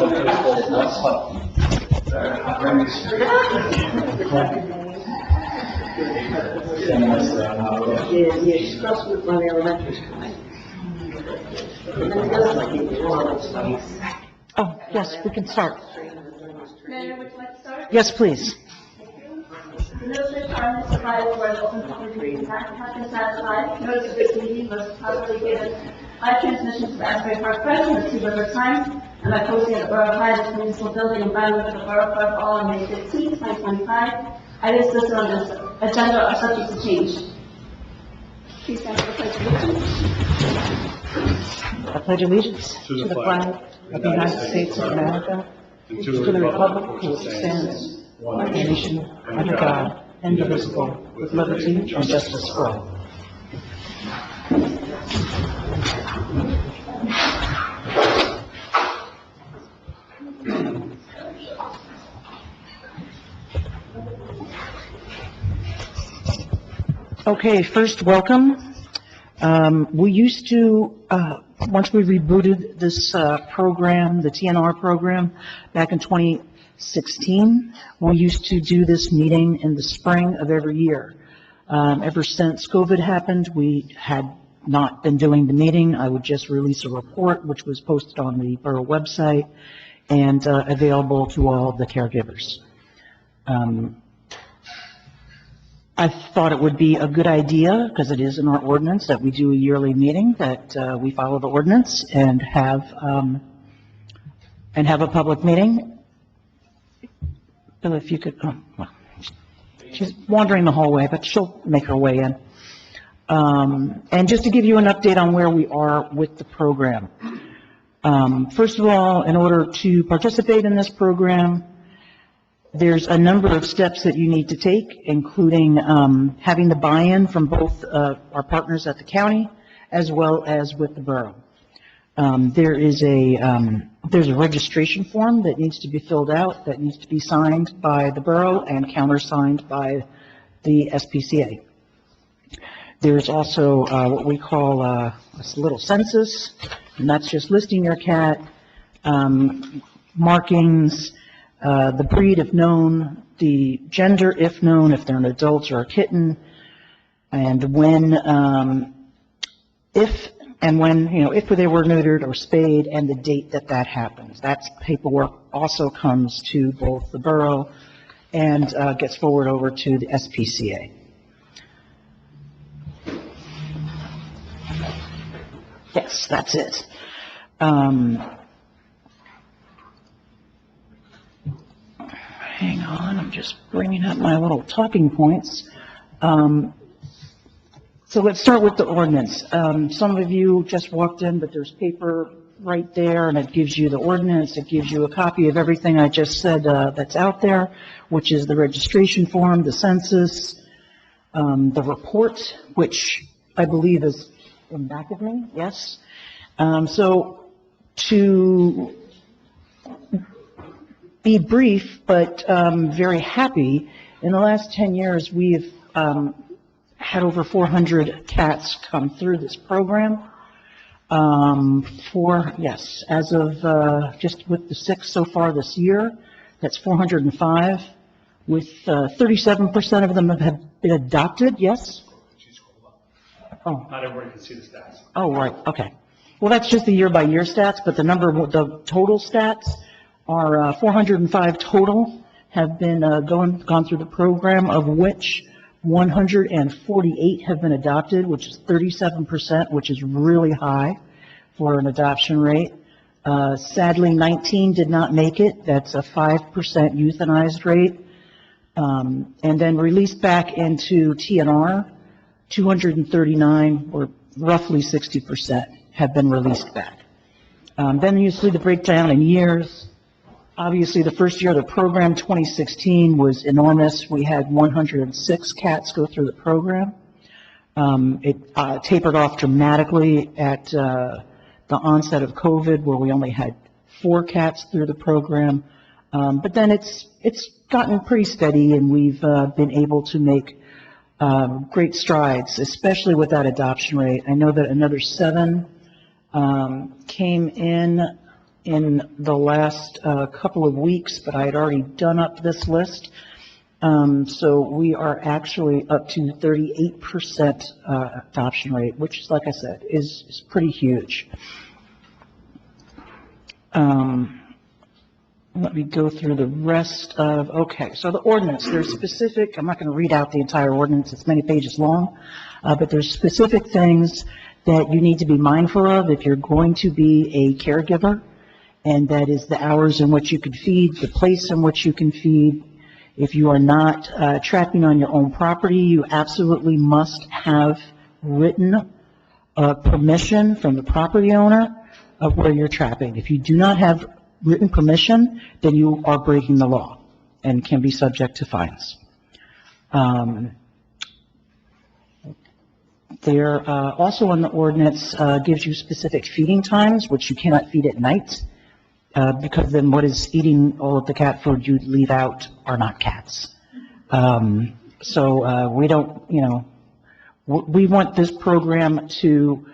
Oh, yes, we can start. Mayor, would you like to start? Yes, please. The notice of requirements provided for the open public meeting has been satisfied. Notice of this meeting was properly given by transmission to the Asbury Park Press and the Two River Times, and by posting at the Borough of Hyde Municipal Building and bylaw of the Borough Clerk all on May 15, 2025. Items listed on this agenda are subject to change. Please stand for the pledge of allegiance. I pledge allegiance to the flag of the United States of America and to the republic for which it stands, one nation, under God, indivisible, with liberty and justice for all. Okay, first, welcome. We used to, once we rebooted this program, the TNR program, back in 2016, we used to do this meeting in the spring of every year. Ever since COVID happened, we had not been doing the meeting. I would just release a report, which was posted on the borough website and available to all the caregivers. I thought it would be a good idea, because it is in our ordinance, that we do a yearly meeting, that we follow the ordinance and have a public meeting. Bill, if you could, well, she's wandering the hallway, but she'll make her way in. And just to give you an update on where we are with the program. First of all, in order to participate in this program, there's a number of steps that you need to take, including having the buy-in from both our partners at the county as well as with the borough. There's a registration form that needs to be filled out, that needs to be signed by the borough and countersigned by the SPCA. There's also what we call a little census, and that's just listing your cat, markings, the breed if known, the gender if known, if they're an adult or a kitten, and when, if they were neutered or spayed, and the date that that happens. That paperwork also comes to both the borough and gets forwarded over to the SPCA. Yes, that's it. Hang on, I'm just bringing up my little talking points. So let's start with the ordinance. Some of you just walked in, but there's paper right there, and it gives you the ordinance. It gives you a copy of everything I just said that's out there, which is the registration form, the census, the report, which I believe is in back of me, yes. So to be brief, but very happy, in the last 10 years, we've had over 400 cats come through this program. As of just with the 6 so far this year, that's 405, with 37% of them have been adopted, yes? Oh. Not everybody can see the stats. Oh, right, okay. Well, that's just the year-by-year stats, but the total stats are 405 total have been gone through the program, of which 148 have been adopted, which is 37%, which is really high for an adoption rate. Sadly, 19 did not make it. That's a 5% euthanized rate. And then released back into TNR, 239, or roughly 60%, have been released back. Then you see the breakdown in years. Obviously, the first year of the program, 2016, was enormous. We had 106 cats go through the program. It tapered off dramatically at the onset of COVID, where we only had 4 cats through the program. But then it's gotten pretty steady, and we've been able to make great strides, especially with that adoption rate. I know that another 7 came in in the last couple of weeks, but I had already done up this list. So we are actually up to 38% adoption rate, which is, like I said, is pretty huge. Let me go through the rest of, okay, so the ordinance, there's specific, I'm not going to read out the entire ordinance, it's many pages long, but there's specific things that you need to be mindful of if you're going to be a caregiver, and that is the hours in which you can feed, the place in which you can feed. If you are not trapping on your own property, you absolutely must have written permission from the property owner of where you're trapping. If you do not have written permission, then you are breaking the law and can be subject to fines. There also on the ordinance gives you specific feeding times, which you cannot feed at night, because then what is eating all of the cat food you leave out are not cats. So we don't, we want this program to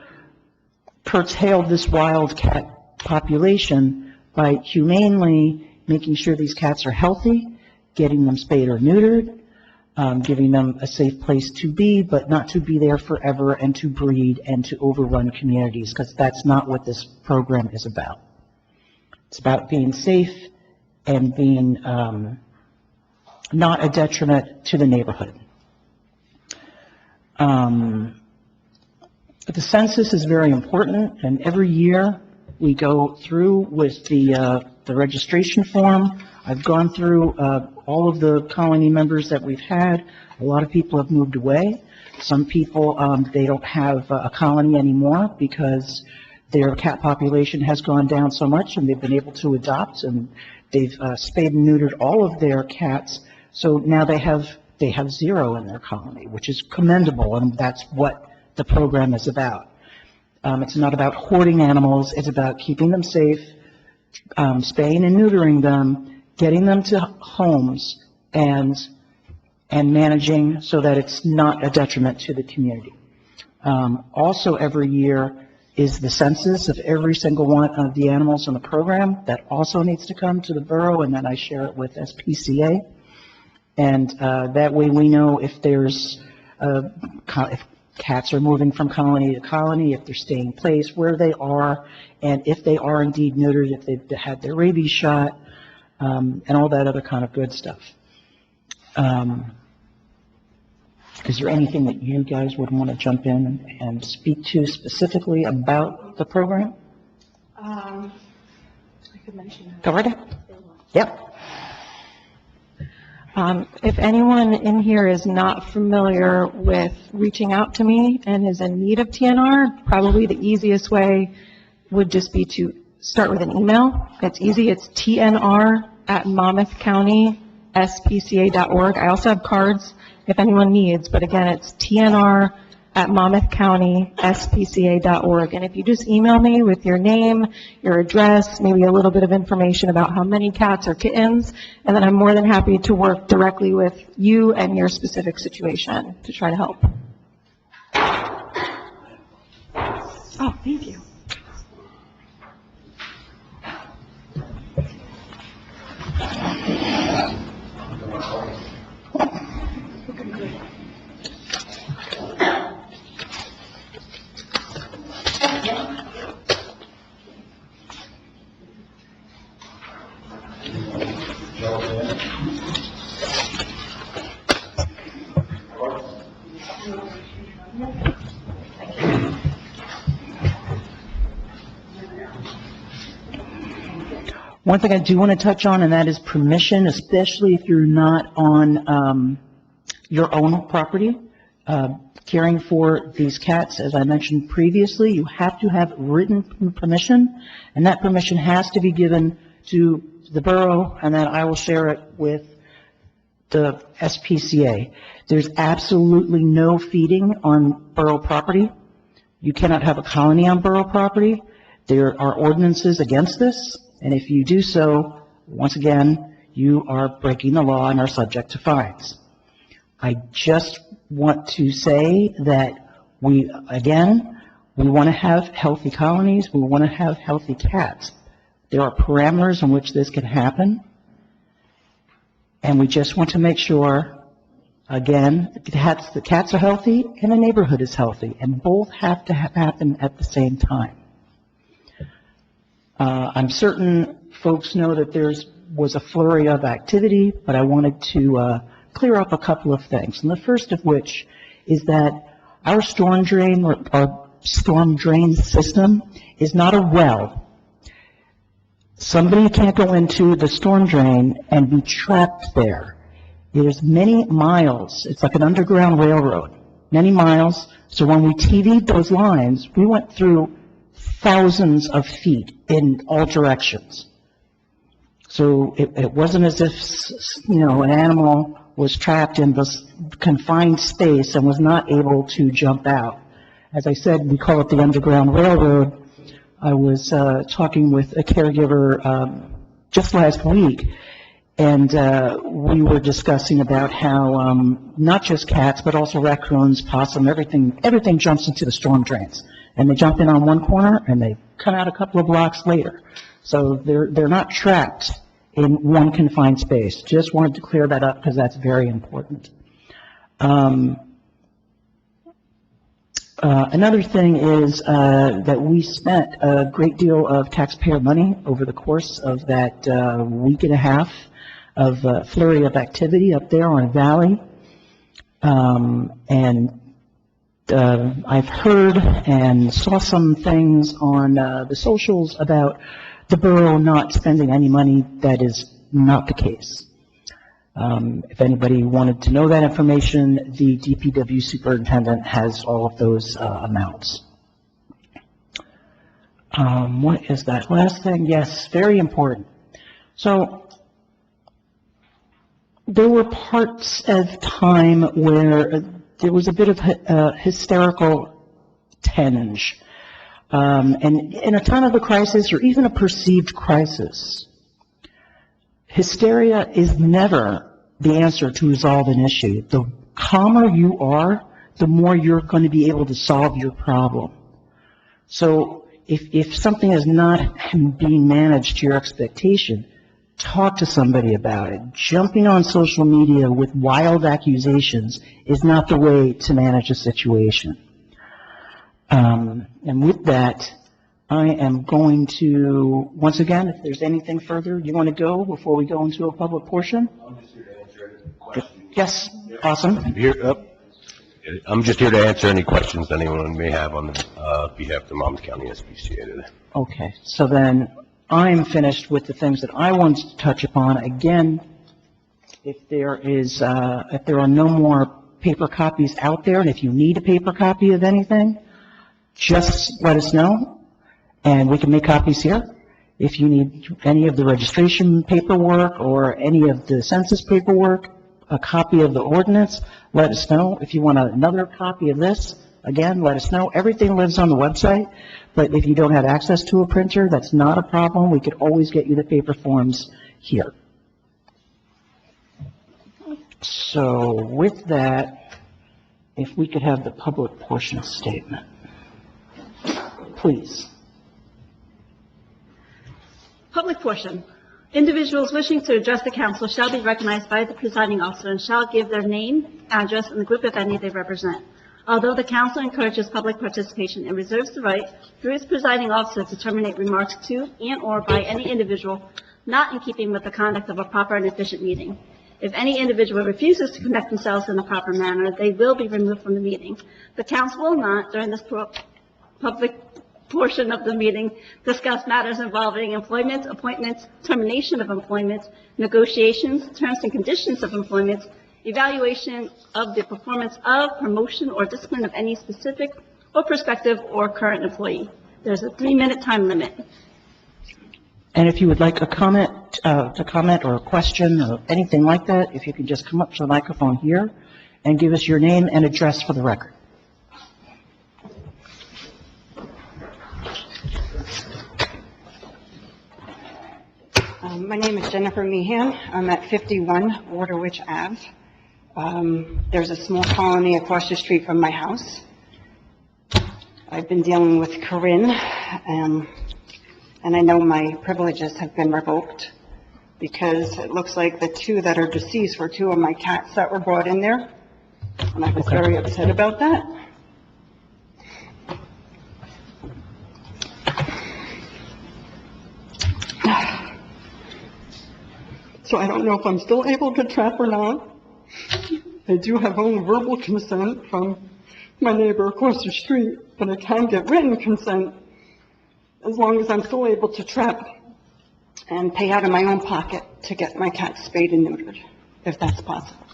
curtail this wild cat population by humanely making sure these cats are healthy, getting them spayed or neutered, giving them a safe place to be, but not to be there forever and to breed and to overrun communities, because that's not what this program is about. It's about being safe and being not a detriment to the neighborhood. The census is very important, and every year we go through with the registration form. I've gone through all of the colony members that we've had. A lot of people have moved away. Some people, they don't have a colony anymore because their cat population has gone down so much, and they've been able to adopt, and they've spayed and neutered all of their cats. So now they have 0 in their colony, which is commendable, and that's what the program is about. It's not about hoarding animals. It's about keeping them safe, spaying and neutering them, getting them to homes, and managing so that it's not a detriment to the community. Also, every year is the census of every single one of the animals in the program. That also needs to come to the borough, and then I share it with SPCA. And that way we know if there's if cats are moving from colony to colony, if they're staying place, where they are, and if they are indeed neutered, if they've had their rabies shot, and all that other kind of good stuff. Is there anything that you guys would want to jump in and speak to specifically about the program? I could mention that. Go right ahead. Yep. If anyone in here is not familiar with reaching out to me and is in need of TNR, probably the easiest way would just be to start with an email. It's easy. It's tnr@monmouthcountyspca.org. I also have cards if anyone needs, but again, it's tnr@monmouthcountyspca.org. And if you just email me with your name, your address, maybe a little bit of information about how many cats or kittens, and then I'm more than happy to work directly with you and your specific situation to try to help. Oh, thank you. One thing I do want to touch on, and that is permission, especially if you're not on your own property. Caring for these cats, as I mentioned previously, you have to have written permission, and that permission has to be given to the borough, and then I will share it with the SPCA. There's absolutely no feeding on borough property. You cannot have a colony on borough property. There are ordinances against this, and if you do so, once again, you are breaking the law and are subject to fines. I just want to say that we want to have healthy colonies. We want to have healthy cats. There are parameters in which this can happen, and we just want to make sure, again, the cats are healthy and the neighborhood is healthy, and both have to happen at the same time. I'm certain folks know that was a flurry of activity, but I wanted to clear up a couple of things. And the first of which is that our storm drain system is not a well. Somebody can't go into the storm drain and be trapped there. There's many miles. It's like an underground railroad, many miles. So when we TV'd those lines, we went through thousands of feet in all directions. So it wasn't as if, an animal was trapped in this confined space and was not able to jump out. As I said, we call it the Underground Railroad. I was talking with a caregiver just last week, and we were discussing about how not just cats, but also raccoons, possum, everything jumps into the storm drains. And they jump in on one corner, and they come out a couple of blocks later. So they're not trapped in one confined space. Just wanted to clear that up because that's very important. Another thing is that we spent a great deal of taxpayer money over the course of that week and a half of flurry of activity up there on Valley. I've heard and saw some things on the socials about the borough not spending any money. That is not the case. If anybody wanted to know that information, the DPW superintendent has all of those amounts. What is that last thing? Yes, very important. So there were parts of time where there was a bit of hysterical tinge. And in a time of a crisis, or even a perceived crisis, hysteria is never the answer to resolve an issue. The calmer you are, the more you're going to be able to solve your problem. So if something is not being managed to your expectation, talk to somebody about it. Jumping on social media with wild accusations is not the way to manage a situation. And with that, I am going to, once again, if there's anything further you want to go before we go into a public portion? I'm just here to answer any questions. Yes, awesome. I'm just here to answer any questions anyone may have on behalf of the Monmouth County SPCA today. Okay, so then I'm finished with the things that I wanted to touch upon. Again, if there are no more paper copies out there, and if you need a paper copy of anything, just let us know, and we can make copies here. If you need any of the registration paperwork or any of the census paperwork, a copy of the ordinance, let us know. If you want another copy of this, again, let us know. Everything lives on the website, but if you don't have access to a printer, that's not a problem. We could always get you the paper forms here. So with that, if we could have the public portion statement, please. Public portion. Individuals wishing to address the council shall be recognized by the presiding officer and shall give their name, address, and the group, if any, they represent. Although the council encourages public participation and reserves the right, through its presiding officer, to terminate remarks to and/or by any individual not in keeping with the conduct of a proper and efficient meeting. If any individual refuses to conduct themselves in a proper manner, they will be removed from the meeting. The council will not, during this public portion of the meeting, discuss matters involving employment, appointments, termination of employment, negotiations, terms and conditions of employment, evaluation of the performance of, promotion, or discipline of any specific or prospective or current employee. There's a 3-minute time limit. And if you would like a comment or a question or anything like that, if you could just come up to the microphone here and give us your name and address for the record. My name is Jennifer Meehan. I'm at 51 Waterwitch Ave. There's a small colony across the street from my house. I've been dealing with Corinne and I know my privileges have been revoked because it looks like the two that are deceased were two of my cats that were brought in there, and I was Okay. very upset about that. So I don't know if I'm still able to trap or not. I do have only verbal consent from my neighbor across the street, but I can get written consent as long as I'm still able to trap and pay out of my own pocket to get my cat spayed and neutered, if that's possible.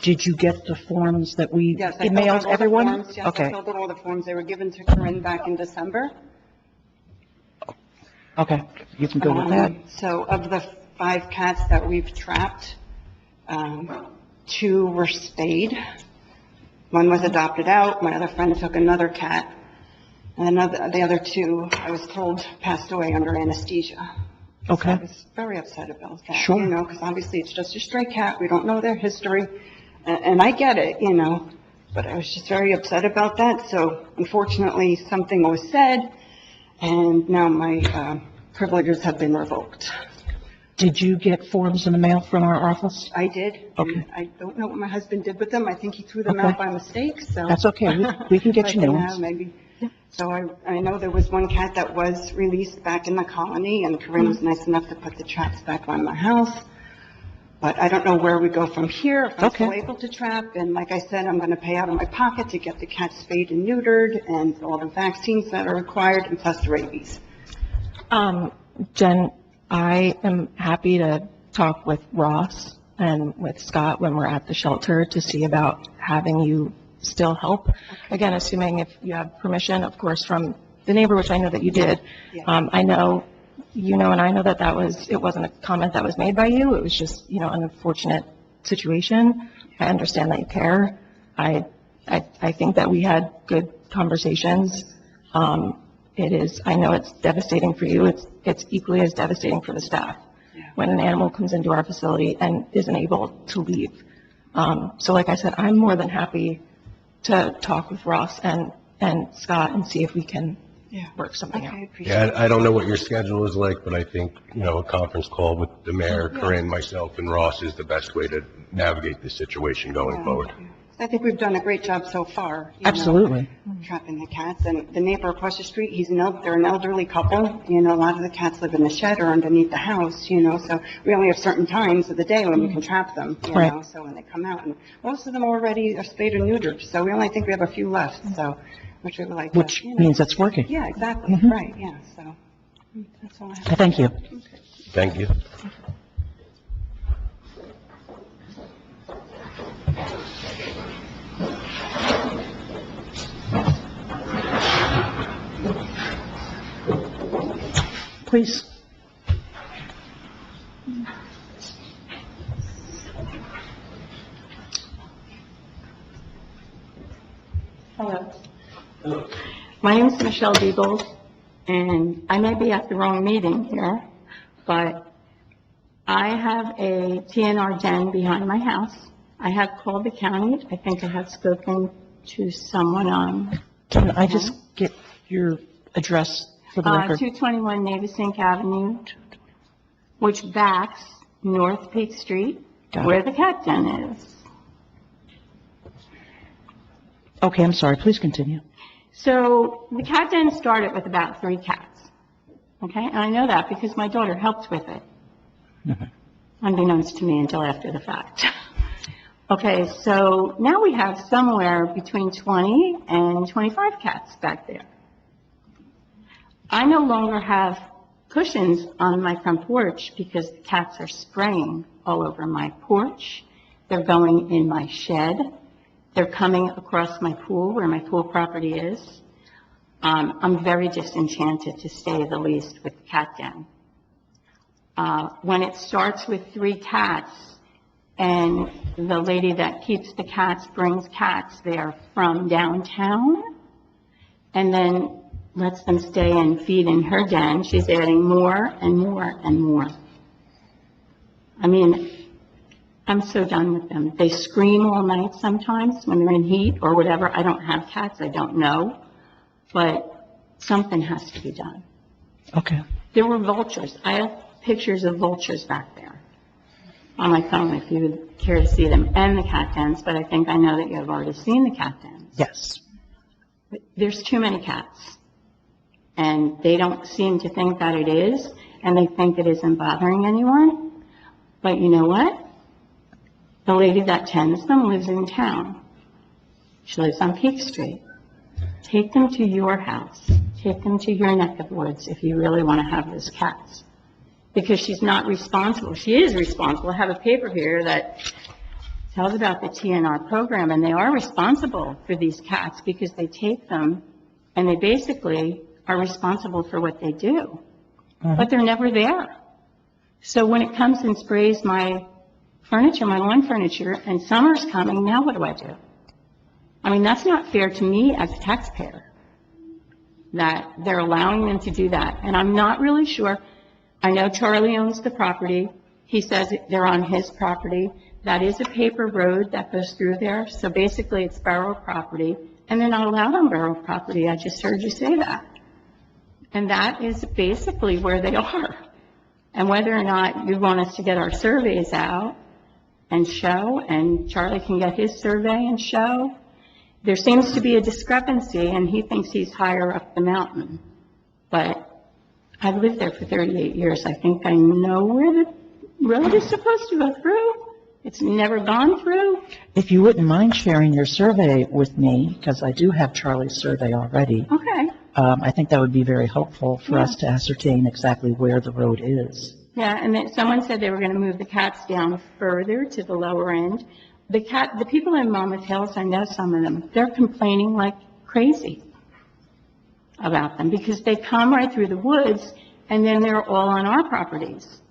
Did you get the forms that we Yes, I filled out emailed all the everyone? forms. Yes, I Okay, filled out all the forms. They were given to Corinne back in December. okay, you can go with that. So of the 5 cats that we've trapped, 2 were spayed. 1 was adopted out. My other friend took another cat. And the other 2, I was told, passed away under anesthesia. So I Okay, was very upset about that. Sure. You know, because obviously it's just a stray cat. We don't know their history. And I get it, you know, but I was just very upset about that. So unfortunately, something was said, and now my privileges have been revoked. did you get forms in the mail from our office? I did. Okay. And I don't know what my husband did with them. I think he threw them Okay. out by mistake, so. That's okay. We can get you new ones. Maybe. So I know there was one cat that was released back in the colony, and Corinne was nice enough to put the traps back on my house. But I don't know where we go from here, if I'm still Okay. able to trap. And like I said, I'm going to pay out of my pocket to get the cat spayed and neutered and all the vaccines that are required, and plus the rabies. Jen, I am happy to talk with Ross and with Scott when we're at the shelter to see about having you still help. Again, assuming if you have permission, of course, from the neighbor, which I know that you did. Yeah. I know, you know, and I know that it wasn't a comment that was made by you. It was just, you know, an unfortunate situation. I understand that you care. I think that we had good conversations. I know it's devastating for you. It's equally as devastating for the staff when an animal comes into our facility and isn't able to leave. So like I said, I'm more than happy to talk with Ross and Scott and see if we can work something out. Okay, I appreciate it. Yeah, I don't know what your schedule is like, but I think, you know, a conference call with the mayor, Corinne, myself, and Ross is the best way to navigate this situation going forward. I think we've done a great job so far. You know, Absolutely. trapping the cats. And the neighbor across the street, they're an elderly couple. You know, a lot of the cats live in the shed or underneath the house, you know, so we only have certain times of the day when we can trap them, you Right. know, so when they come out. And most of them already are spayed or neutered, so we only think we have a few left, so, which we would like to, Which you know. means it's working. Yeah, exactly, Mhm. right, yeah, so, that's all I have. Thank you. Thank you. Please. Hello. My name is Michelle Beagles, and I may be at the wrong meeting here, but I have a TNR den behind my house. I have called the county. I think I have spoken to someone on Can I just get your address for the record? 221 Navesink Avenue, which backs North Peak Street, Got it. where the cat den is. Okay, I'm sorry. Please continue. So the cat den started with about 3 cats, okay? And I know that because my daughter helped with it, unbeknownst to me until after the fact. Okay, so now we have somewhere between 20 and 25 cats back there. I no longer have cushions on my front porch because the cats are spraying all over my porch. They're going in my shed. They're coming across my pool where my pool property is. I'm very disenchanted, to say the least, with the cat den. When it starts with 3 cats, and the lady that keeps the cats brings cats there from downtown, and then lets them stay and feed in her den, she's adding more and more and more. I mean, I'm so done with them. They scream all night sometimes when they're in heat or whatever. I don't have cats, I don't know, but something has to be done. Okay. There were vultures. I have pictures of vultures back there on my phone if you would care to see them, and the cat dens, but I think I know that you have already seen the cat dens. Yes. But there's too many cats, and they don't seem to think that it is, and they think it isn't bothering anyone. But you know what? The lady that tends them lives in town. She lives on Peak Street. Take them to your house. Take them to your neck of the woods if you really want to have those cats. Because she's not responsible. She is responsible. I have a paper here that tells about the TNR program, and they are responsible for these cats because they take them and they basically are responsible for what they do. But they're never there. So when it comes and sprays my furniture, my lawn furniture, and summer's coming, now what do? I mean, that's not fair to me as a taxpayer, that they're allowing them to do that. And I'm not really sure. I know Charlie owns the property. He says they're on his property. That is a paper road that goes through there. So basically, it's borough property, and they're not allowed on borough property. I just heard you say that. And that is basically where they are. And whether or not you want us to get our surveys out and show, and Charlie can get his survey and show, there seems to be a discrepancy, and he thinks he's higher up the mountain. But I've lived there for 38 years. I think I know where the road is supposed to go through. It's never gone through. If you wouldn't mind sharing your survey with me, because I do have Charlie's survey already, Okay. I think that would be very helpful for us to ascertain exactly where the road is. Yeah, and then someone said they were going to move the cats down further to the lower end. The people in Monmouth Hills, I know some of them, they're complaining like crazy about them because they come right through the woods and then they're all on our properties.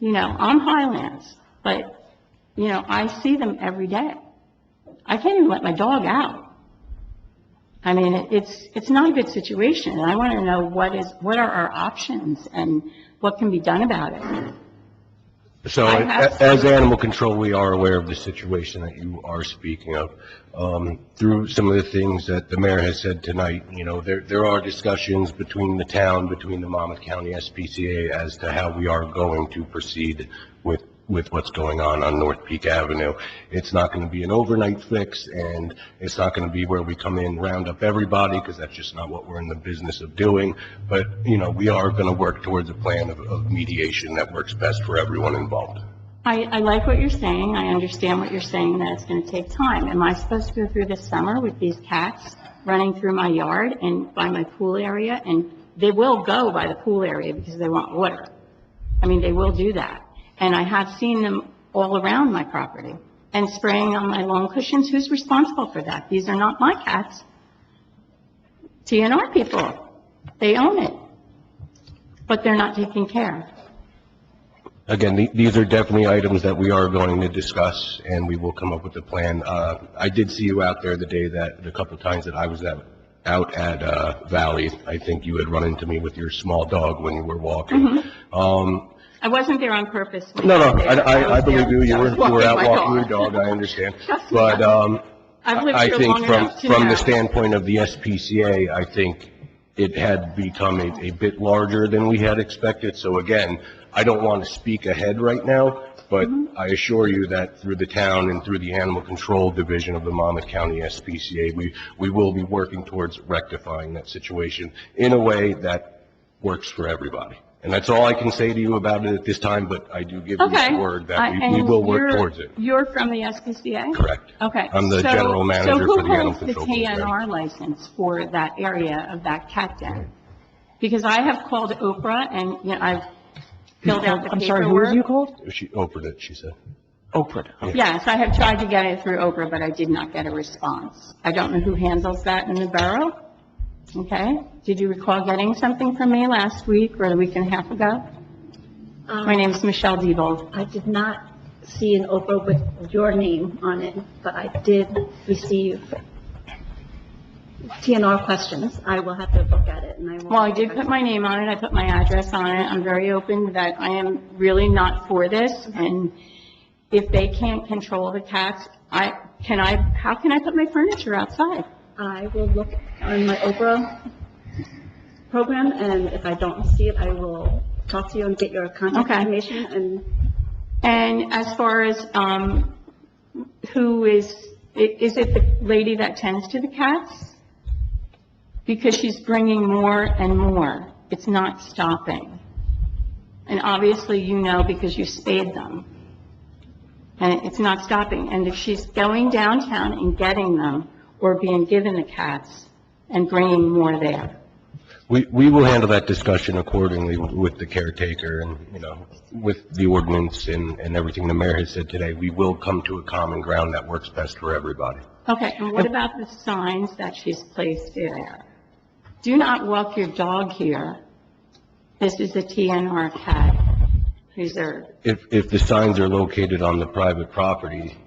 You know, I'm Highlands, but, you know, I see them every day. I can't even let my dog out. I mean, it's not a good situation, and I want to know what are our options and what can be done about it. So as animal control, we are aware of the situation that you are speaking of. Through some of the things that the mayor has said tonight, you know, there are discussions between the town, between the Monmouth County SPCA as to how we are going to proceed with what's going on North Peak Avenue. It's not going to be an overnight fix, and it's not going to be where we come in, round up everybody, because that's just not what we're in the business of doing. But, you know, we are going to work towards a plan of mediation that works best for everyone involved. I like what you're saying. I understand what you're saying, that it's going to take time. Am I supposed to go through this summer with these cats running through my yard and by my pool area? And they will go by the pool area because they want water. I mean, they will do that. And I have seen them all around my property and spraying on my lawn cushions. Who's responsible for that? These are not my cats. TNR people, they own it, but they're not taking care. Again, these are definitely items that we are going to discuss, and we will come up with a plan. I did see you out there the couple of times that I was out at Valley. I think you had run into me with your small dog when you were walking. I wasn't there on purpose. No, I believe you. You were out walking your dog, I understand. But I've lived I here think long enough to from know. the standpoint of the SPCA, I think it had become a bit larger than we had expected. So again, I don't want to speak ahead right now, but I assure you that through the town and through the Animal Control Division of the Monmouth County SPCA, we will be working towards rectifying that situation in a way that works for everybody. And that's all I can say to you about it at this time, but I do give you the word that we will work towards it. You're from the SPCA? Correct. Okay. I'm the general manager for the Animal Control So who holds the Program. TNR license for that area of that cat den? Because I have called Oprah and, you know, I've filled out the paperwork. I'm sorry, who was you called? She opened it, she said. Oprah. Yes, I have tried to get it through Oprah, but I did not get a response. I don't know who handles that in the borough. Okay. Did you recall getting something from me last week or a week and a half ago? My name is Michelle Diebold. I did not see an Oprah with your name on it, but I did receive TNR questions. I will have to look at it, and I will... Well, I did put my name on it. I put my address on it. I'm very open that I am really not for this. And if they can't control the cats, how can I put my furniture outside? I will look on my Oprah program, and if I don't see it, I will talk to you and get your contact Okay. information, and And as far as, who is it the lady that tends to the cats? Because she's bringing more and more. It's not stopping. And obviously you know because you spayed them. And it's not stopping. And if she's going downtown and getting them or being given the cats and bringing more there. We will handle that discussion accordingly with the caretaker and, you know, with the ordinance and everything the mayor has said today. We will come to a common ground that works best for everybody. Okay, and what about the signs that she's placed there? Do not walk your dog here. This is a TNR cat reserve. If the signs are located on the private property,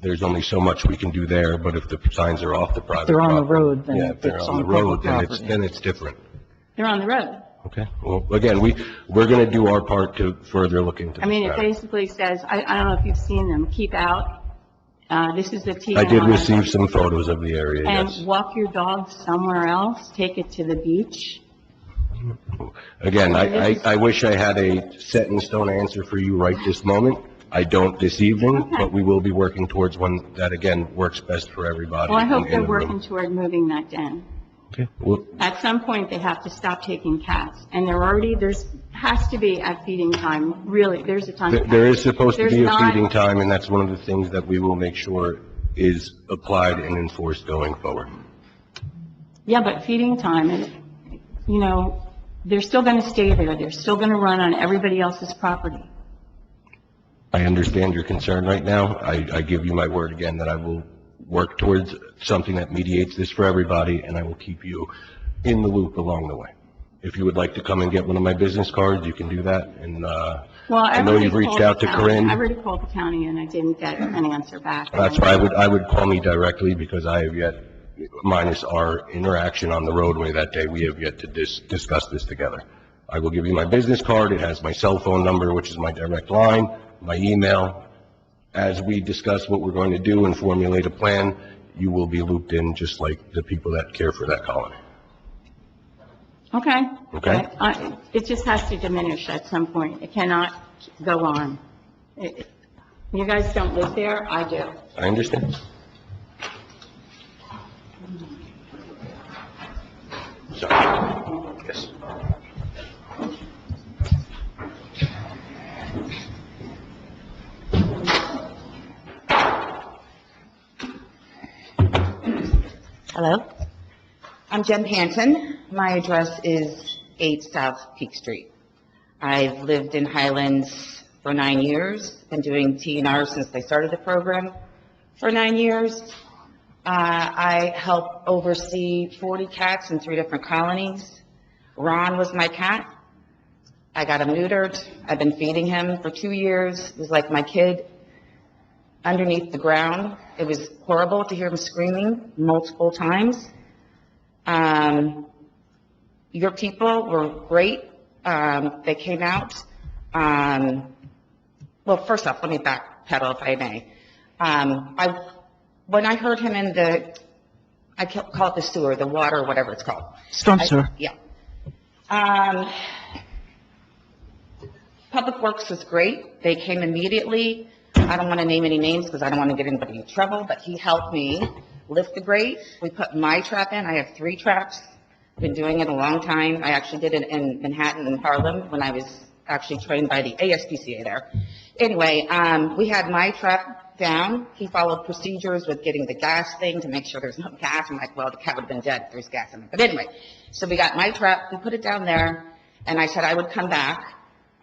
there's only so much we can do there, but if the signs are off the private they're on the property- road, then Yeah, if they're it's on the on public road, property. then it's different. They're on the road. Okay, well, again, we're going to do our part to further look into this I mean, it matter. basically says, I don't know if you've seen them, keep out. This is the TNR. I did receive some photos of the area, yes. And walk your dog somewhere else, take it to the beach. Again, I wish I had a set in stone answer for you right this moment. I don't this evening, Okay. but we will be working towards one that, again, works best for everybody. Well, I hope in they're the room. working toward moving that den. Okay, well, At some point, they have to stop taking cats. And has to be at feeding time, really, there's a time. there is supposed to There's be a not- feeding time, and that's one of the things that we will make sure is applied and enforced going forward. Yeah, but feeding time, you know, they're still going to stay there. They're still going to run on everybody else's property. I understand your concern right now. I give you my word again that I will work towards something that mediates this for everybody, and I will keep you in the loop along the way. If you would like to come and get one of my business cards, you can do that, and, Well, I know already you've reached called out the to county. Corinne. I already called the county and I didn't get an answer back. That's why I would call me directly, because I have yet, minus our interaction on the roadway that day, we have yet to discuss this together. I will give you my business card. It has my cell phone number, which is my direct line, my email. As we discuss what we're going to do and formulate a plan, you will be looped in just like the people that care for that colony. Okay. Okay. But it just has to diminish at some point. It cannot go on. You guys don't live there, I do. I understand. Sorry. Yes. Hello, I'm Jen Panton. My address is 8 South Peak Street. I've lived in Highlands for 9 years, been doing TNR since they started the program for 9 years. I help oversee 40 cats in 3 different colonies. Ron was my cat. I got him neutered. I've been feeding him for 2 years. He was like my kid underneath the ground. It was horrible to hear him screaming multiple times. Your people were great. They came out. Well, first off, let me backpedal if I may. When I heard him in I call it the sewer, the water, whatever it's called. Storm sewer. Yeah. Public Works was great. They came immediately. I don't want to name any names because I don't want to get anybody in trouble, but he helped me lift the grate. We put my trap in. I have 3 traps. Been doing it a long time. I actually did it in Manhattan and Harlem when I was actually trained by the ASPCA there. Anyway, we had my trap down. He followed procedures with getting the gas thing to make sure there's no gas. I'm like, well, the cat would have been dead if there's gas in it. But anyway, so we got my trap, we put it down there, and I said I would come back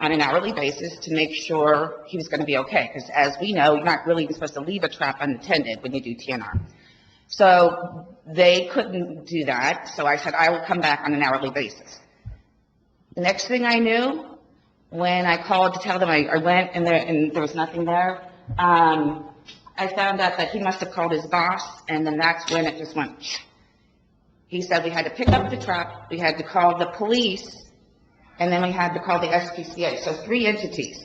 on an hourly basis to make sure he was going to be okay. Because as we know, you're not really even supposed to leave a trap unattended when you do TNR. So they couldn't do that. So I said I will come back on an hourly basis. The next thing I knew, when I called to tell them I went and there was nothing there, I found out that he must have called his boss, and then that's when it just went. He said we had to pick up the trap, we had to call the police, and then we had to call the SPCA. So 3 entities.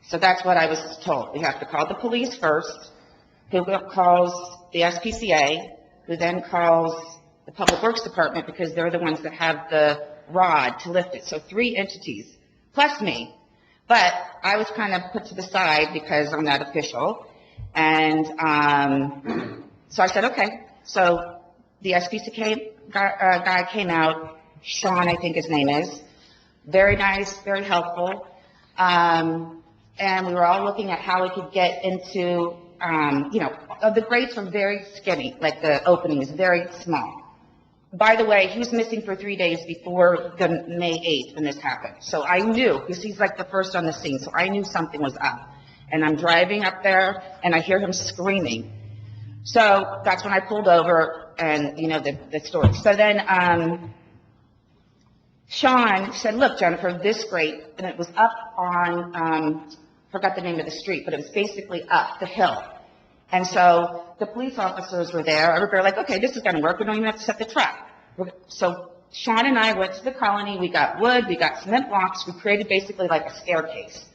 So that's what I was told. We have to call the police first, who calls the SPCA, who then calls the Public Works Department because they're the ones that have the rod to lift it. So 3 entities, plus me. But I was kind of put to the side because I'm not official. And so I said, okay. So the SPCA guy came out, Sean, I think his name is. Very nice, very helpful. And we were all looking at how we could get into, the grates were very skinny, like the opening is very small. By the way, he was missing for 3 days before the May 8th when this happened. So I knew, because he's like the first on the scene, so I knew something was up. And I'm driving up there, and I hear him screaming. So that's when I pulled over, and the story. So then Sean said, look, Jennifer, this grate, and it was up on, forgot the name of the street, but it was basically up the hill. And so the police officers were there. They were like, okay, this is going to work. We don't even have to set the trap. So Sean and I went to the colony. We got wood. We got cement blocks. We created basically like a staircase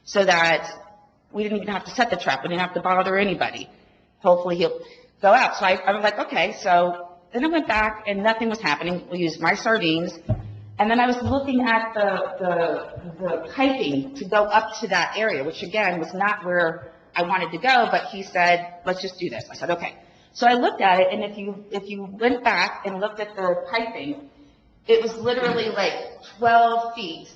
so that we didn't even have to set the trap. We didn't have to bother anybody. Hopefully he'll go out. So I was like, okay. So then I went back and nothing was happening. We used my sardines. And then I was looking at the piping to go up to that area, which again was not where I wanted to go, but he said, let's just do this. I said, okay. So I looked at it, and if you went back and looked at the piping, it was literally like 12 feet,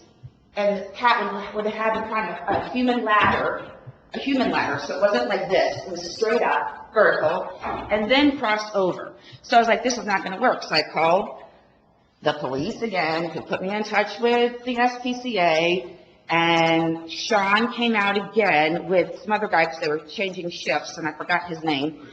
and the cat would have had kind of a human ladder, so it wasn't like this. It was straight up, vertical, and then crossed over. So I was like, this is not going to work. So I called the police again, who put me in touch with the SPCA, and Sean came out again with some other guy because they were changing shifts, and I forgot his name.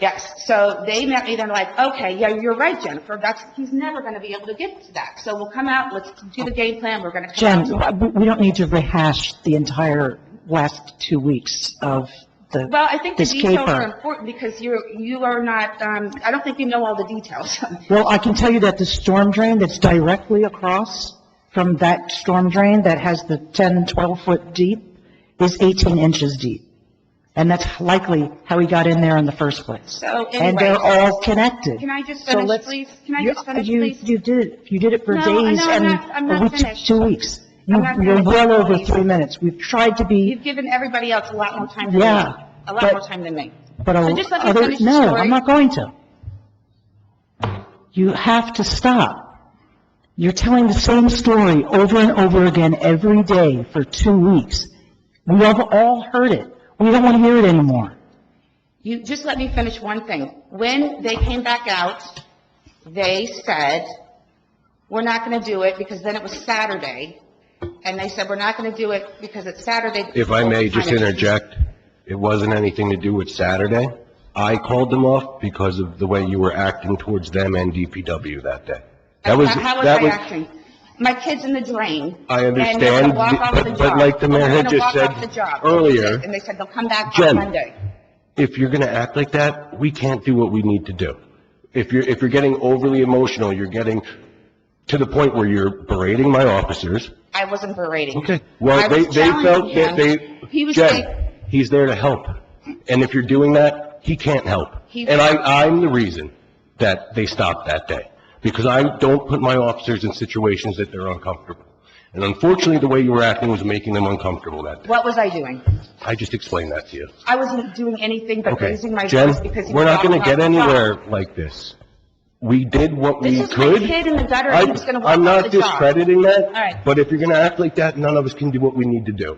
Yes, so they met me, they're like, okay, yeah, you're right, Jennifer, he's never going to be able to get to that. So we'll come out, let's do the game plan, we're going to come out. Jen, we don't need to rehash the entire last 2 weeks of Well, I think the this details caper. are important because you are not, I don't think you know all the details. Well, I can tell you that the storm drain that's directly across from that storm drain that has the 10, 12-foot deep is 18 inches deep. And that's likely how he got in there in the first place. So And anyway, they're all connected. Can I just So finish, let's- please? Can I just finish, You please? did it for No, days no, I'm and not finished. 2 weeks. I'm not You're finished, well over please. 3 minutes. We've tried to be, You've given everybody else a lot more time than me. Yeah, A lot but- more time than me. but So just let me finish the no, story. I'm not going to. You have to stop. You're telling the same story over and over again every day for 2 weeks. We have all heard it. We don't want to hear it anymore. You just let me finish one thing. When they came back out, they said, we're not going to do it because then it was Saturday. And they said, we're not going to do it because it's Saturday. If I may just interject, it wasn't anything to do with Saturday. I called them off because of the way you were acting towards them and DPW that day. How was I acting? My kid's in the drain. I And they're understand, gonna walk off the but job. like the mayor They're had gonna just walk said off the job. earlier, And they said they'll come back Jen, on Monday. if you're going to act like that, we can't do what we need to do. If you're getting overly emotional, you're getting to the point where you're berating my officers. I wasn't berating. Okay, well, I they was felt that challenging him. He was Jen, saying, he's there to help. And if you're doing that, he can't help. And I'm the reason that they stopped that day. Because I don't put my officers in situations that they're uncomfortable. And unfortunately, the way you were acting was making them uncomfortable that day. what was I doing? I just explained that to you. I wasn't doing anything but Okay, raising my Jen, voice because he we're was not going walking to get off the job. anywhere like this. We did what we This is my could. kid in the gutter, and he was gonna walk I'm off not the job. discrediting that. All right. But if you're going to act like that, none of us can do what we need to do.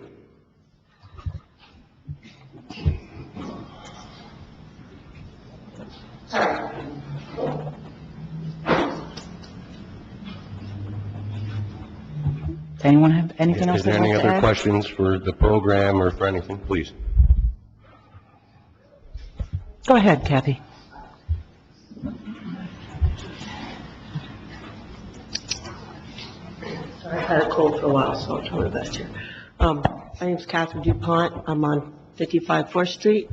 Does anyone have anything else Is there they'd any like to other add? questions for the program or for anything? Please. Go ahead, Kathy. I had a cold for a while, so I'll try my best here. My name's Catherine DuPont. I'm on 55 4th Street,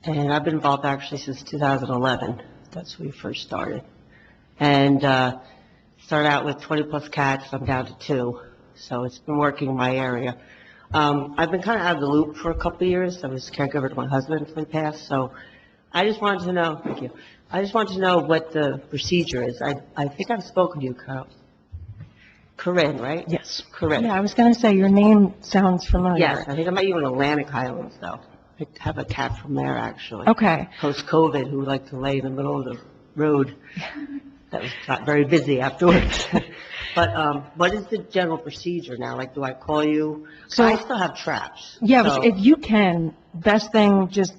and I've been involved actually since 2011. That's when we first started. And started out with 20-plus cats. I'm down to 2, so it's been working in my area. I've been kind of out of the loop for a couple of years. I was caregiver to my husband when he passed, so I just wanted to know, thank you. I just wanted to know what the procedure is. I think I've spoken to you, Carl. Corinne, right? Yes. Corinne. Yeah, I was going to say, your name sounds familiar. Yes, I think I might even Atlantic Highlands, though. I have a cat from there, actually. Okay. Post-COVID, who liked to lay in the middle of the road. That was got very busy afterwards. But what is the general procedure now? Like, do I call you? So- I still have traps. Yeah, so- if you can, best thing, just,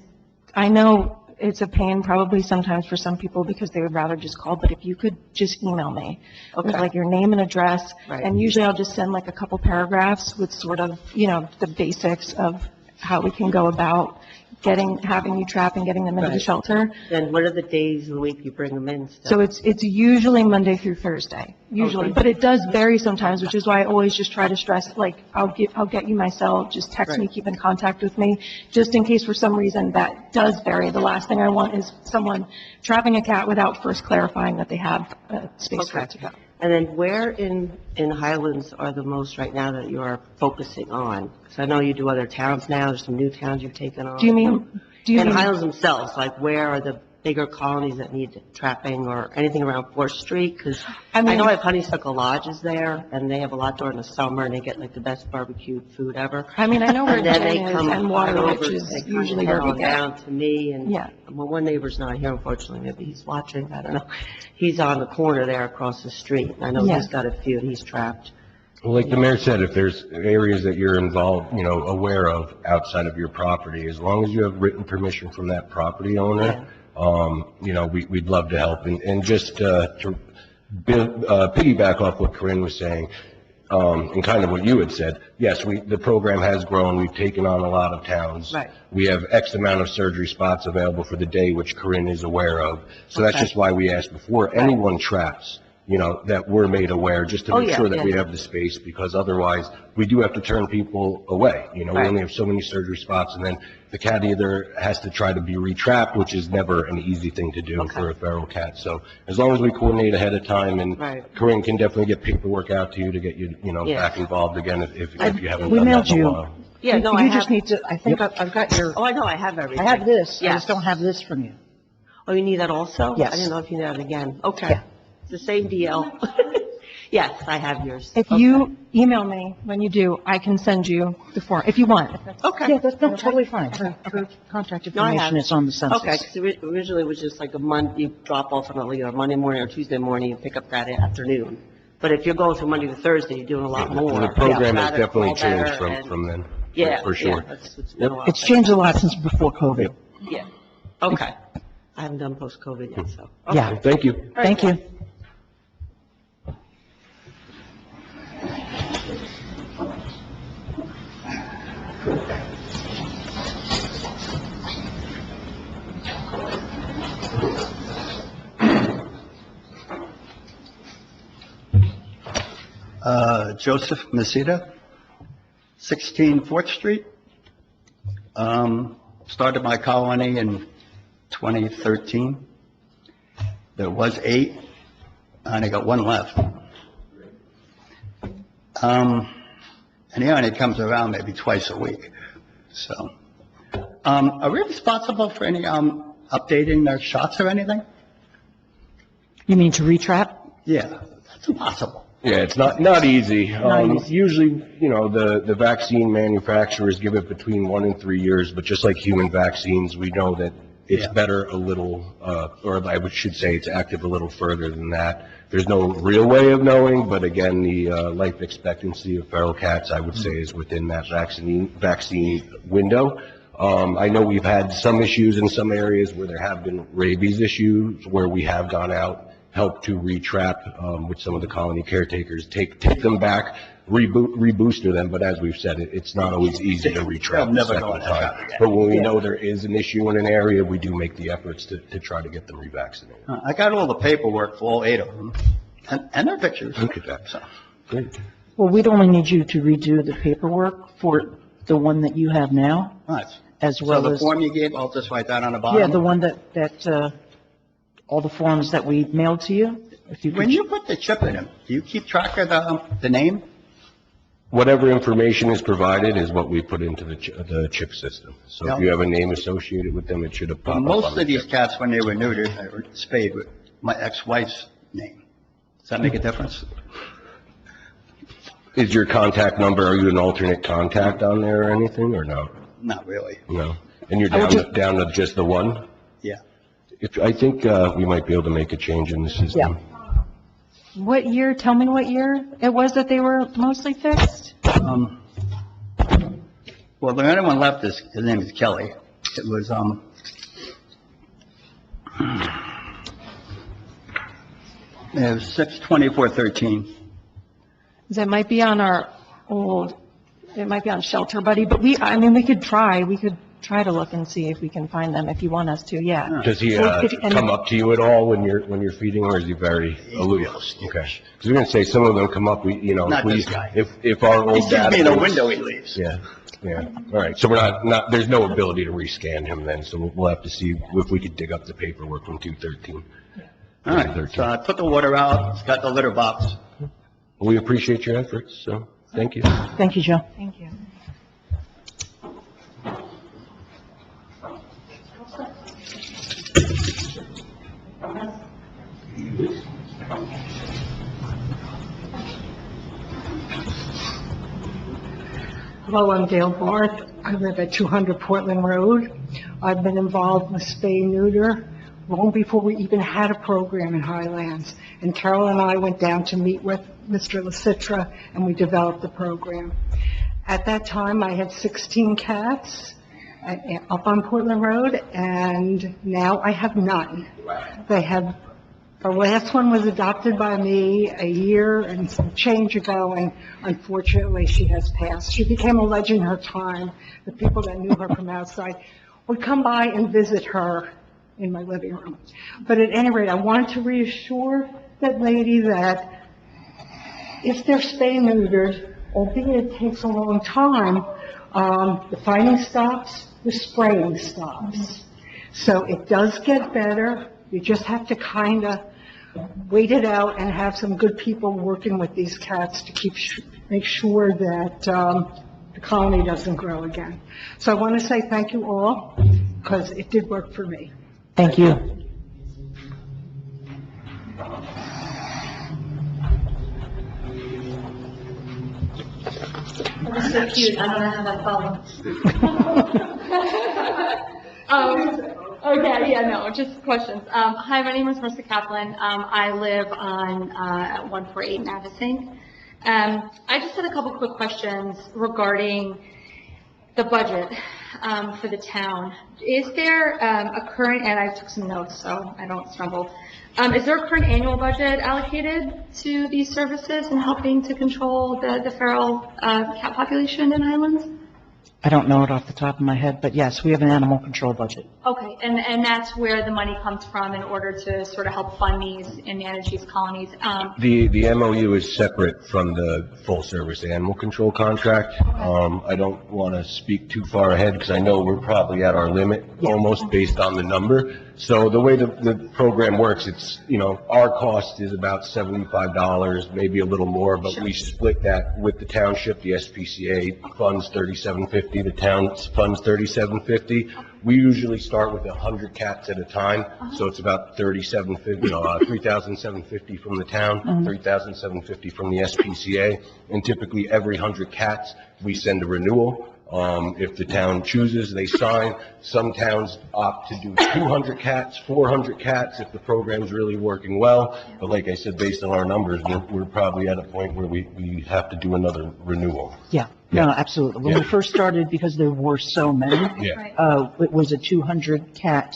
I know it's a pain probably sometimes for some people because they would rather just call, but if you could just email me with Okay. like your name and address, Right. and usually I'll just send like a couple paragraphs with sort of, the basics of how we can go about having you trapped and getting them into the Right. shelter. Then what are the days of the week you bring them in still? So it's usually Monday through Thursday, usually, Okay. but it does vary sometimes, which is why I always just try to stress, like, I'll get you my cell, just text me, Right. keep in contact with me, just in case for some reason that does vary. The last thing I want is someone trapping a cat without first clarifying that they have a space for it to go. And then where in Highlands are the most right now that you are focusing on? Because I know you do other towns now, there's some new towns you've taken on. Do you mean? And Highlands themselves, like where are the bigger colonies that need trapping or anything around 4th Street? Because I I mean- know I have Honeysuckle Lodges there, and they have a lot during the summer, and they get like the best barbecued food ever. I mean, I know where And then Jen they is come and right over, Water, which they is kind of usually head where we on go. down to me, and, Yeah. well, one neighbor's not here, unfortunately, maybe he's watching, I don't know. He's on the corner there across the street, I know Yeah. he's got a few, he's trapped. Well, like the mayor said, if there's areas that you're involved, aware of outside of your property, as long as you have written permission from that property owner, we'd love to help. And just to piggyback off what Corinne was saying, and kind of what you had said, yes, the program has grown. We've taken on a lot of towns. Right. We have X amount of surgery spots available for the day, which Corinne is aware of. So that's Okay. just why we asked before anyone traps, that we're made aware, just to Oh, make yeah, sure that yeah. we have the space, because otherwise, we do have to turn people away. We Right. only have so many surgery spots, and then the cat either has to try to be retrapped, which is never an easy thing to do Okay. for a feral cat. So as long as we coordinate ahead of time, and Right. Corinne can definitely get paperwork out to you to get you, Yeah. back involved again if you haven't We done mailed that in a you. while. Yeah, no, I You just have, need to, I think I've got your, oh, I know, I have everything. I have this, I Yes. just don't have this from you. Oh, you need that also? Yes. I didn't know if you need that again. Okay. Yeah. It's the same deal. Yes, I have yours. If Okay. you email me, when you do, I can send you the form, if you want. If that's- Okay. Yeah, that's totally fine. Her contact No, I have information it. is on the census. Okay, because originally it was just like a Monday, you drop off on a Monday morning or Tuesday morning and pick up that afternoon. But if you're going from Monday to Thursday, you're doing a lot more. The program has Rather definitely call better changed and- from then. Yeah, For sure. yeah, that's what's been a lot. It's changed a lot since before COVID. Yeah, okay. I haven't done post-COVID yet, so. Yeah, Thank you. thank you. Joseph Masita, 16 4th Street. Started my colony in 2013. There was 8, and I got 1 left. And he only comes around maybe twice a week. So, are we responsible for any updating their shots or anything? You mean to retrap? Yeah, that's impossible. Yeah, it's not easy. Not easy. Usually, the vaccine manufacturers give it between 1 and 3 years, but just like human vaccines, we know that it's Yeah. better a little, or I should say it's active a little further than that. There's no real way of knowing, but again, the life expectancy of feral cats, I would say, is within that vaccine window. I know we've had some issues in some areas where there have been rabies issues, where we have gone out, helped to retrap with some of the colony caretakers, take them back, rebooster them, but as we've said, it's not always easy to retrap They'll the never second go in that time. trap again. But when we know there is an issue in an area, we do make the efforts to try to get them revaccinated. I got all the paperwork for all 8 of them, and their pictures. Look at that. So, Great. Well, we'd only need you to redo the paperwork for the one that you have now, nice. as So well the as, form you gave, I'll just write that on the bottom? yeah, the one that, all the forms that we mailed to you, if you could. When you put the chip in them, do you keep track of the name? Whatever information is provided is what we put into the chip system. So if Yeah. you have a name associated with them, it should have Well, popped up on most the of these chip. cats, when they were neutered, they were spayed with my ex-wife's name. Does that make a difference? Is your contact number, are you an alternate contact on there or anything, or no? Not really. No? And you're I would down to just the one? Yeah. I think we might be able to make a change in the system. What year, tell me what year it was that they were mostly fixed? Well, the only one left his name is Kelly. It was, it was 6/24/13. It might be on our old, it might be on Shelter Buddy, but we could try to look and see if we can find them, if you want us to, yeah. Does he come up to you at all when you're feeding, or is he very aloof? Okay. Because we're going to say some of them come up, Not this guy. if our He old sees me in the database- window, he leaves. Yeah, yeah. All right, so we're not, there's no ability to rescan him then, so we'll have to see if we could dig up the paperwork from 213. All right, so I put the water out, it's got the litter box. We appreciate your efforts, so thank you. Thank you, Joe. Thank you. Hello, I'm Dale Barth. I live at 200 Portland Road. I've been involved with spay neuter long before we even had a program in Highlands. And Carol and I went down to meet with Mr. LaCitra, and we developed the program. At that time, I had 16 cats up on Portland Road, and now I have none. The last one was adopted by me a year and some change ago, and unfortunately, she has passed. She became a legend in her time. The people that knew her from outside would come by and visit her in my living room. But at any rate, I wanted to reassure that lady that if they're spay neutered, albeit it takes a long time, the fighting stops, the spraying stops. So it does get better. You just have to kind of wait it out and have some good people working with these cats to make sure that the colony doesn't grow again. So I want to say thank you all, because it did work for me. Thank you. That's so cute, I don't know how that follows. Okay, yeah, no, just questions. Hi, my name is Marissa Kaplan. I live on, at 148 Navasink. I just had a couple quick questions regarding the budget, for the town. Is there, a current, and I took some notes, so I don't stumble. Is there a current annual budget allocated to these services and helping to control the feral, cat population in Highlands? I don't know it off the top of my head, but yes, we have an animal control budget. Okay, and that's where the money comes from in order to sort of help fund these and manage these colonies. The MOU is separate from the full-service animal control contract. I don't want to speak too far ahead because I know we're probably at our limit, almost based on the number. So the way the program works, it's, our cost is about $75, maybe a little more, but we split that with the township. The SPCA funds $37.50, the town funds $37.50. We usually start with 100 cats at a time, so it's about $3,750 from the town, $3,750 from the SPCA, and typically every 100 cats, we send a renewal. If the town chooses, they sign. Some towns opt to do 200 cats, 400 cats, if the program's really working well. But like I said, based on our numbers, we're probably at a point where we have to do another renewal. Yeah, no, absolutely. When we first started, because there were so many, it was a 200 cat